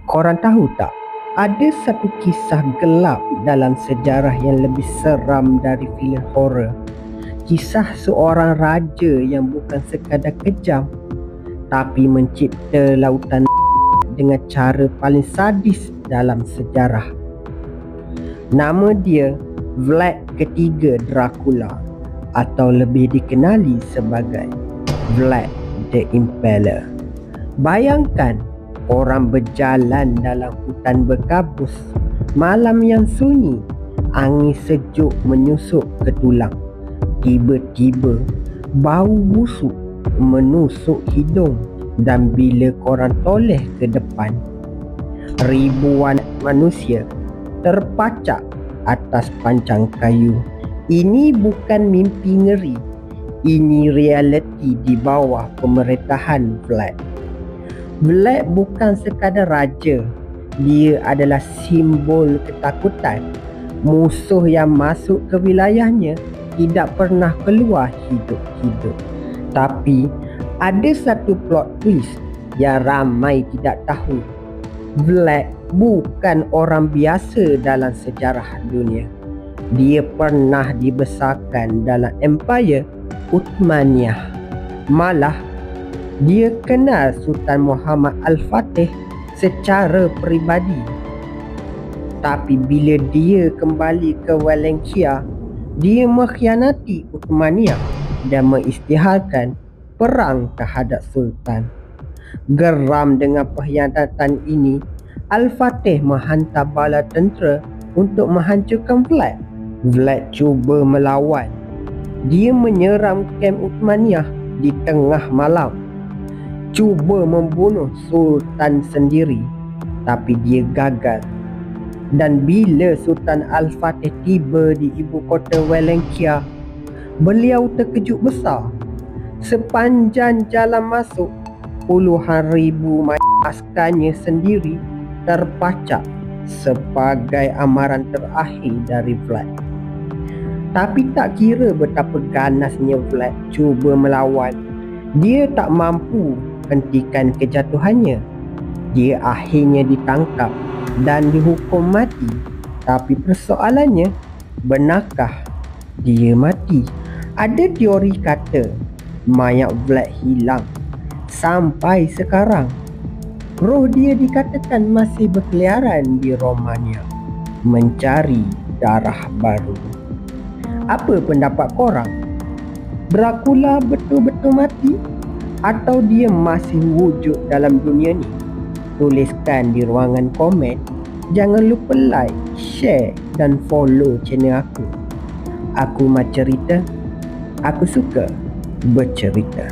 Korang tahu tak, ada satu kisah gelap dalam sejarah yang lebih seram dari filem horror. Kisah seorang raja yang bukan sekadar kejam, tapi mencipta lautan dengan cara paling sadis dalam sejarah. Nama dia Vlad ketiga Dracula, atau lebih dikenali sebagai Vlad the Impaler. Bayangkan orang berjalan dalam hutan berkabus, malam yang sunyi, angin sejuk menyusup ke tulang. Tiba-tiba bau busuk menusuk hidung, dan bila korang toleh ke depan, ribuan manusia terpacak atas pancang kayu. Ini bukan mimpi ngeri, ini realiti di bawah pemerintahan Vlad. Vlad bukan sekadar raja, dia adalah simbol ketakutan. Musuh yang masuk ke wilayahnya tidak pernah keluar hidup-hidup. Tapi ada satu plot twist yang ramai tidak tahu. Vlad bukan orang biasa dalam sejarah dunia. Dia pernah dibesarkan dalam Empire Uthmaniyah. Malah dia kenal Sultan Muhammad Al-Fatih secara peribadi. Tapi bila dia kembali ke Wallachia, dia mengkhianati Uthmaniyah dan mengisytiharkan perang terhadap Sultan. Geram dengan pengkhianatan ini, Al-Fatih menghantar bala tentera untuk menghancurkan Vlad. Vlad cuba melawan. Dia menyerang kem Uthmaniyah di tengah malam, cuba membunuh Sultan sendiri, tapi dia gagal. Dan bila Sultan Al-Fatih tiba di ibu kota Wallachia, beliau terkejut besar. Sepanjang jalan masuk, puluhan ribu askarnya sendiri terpacak sebagai amaran terakhir dari Vlad. Tapi tak kira betapa ganasnya Vlad cuba melawan, dia tak mampu hentikan kejatuhannya. Dia akhirnya ditangkap dan dihukum mati. Tapi persoalannya, benarkah dia mati? Ada teori kata mayat Vlad hilang sampai sekarang. Roh dia dikatakan masih berkeliaran di Romania mencari darah baru. Apa pendapat korang? Dracula betul-betul mati atau dia masih wujud dalam dunia ni? Tuliskan di ruangan komen. Jangan lupa like, share dan follow channel aku. Aku Mat Cerita. Aku suka bercerita.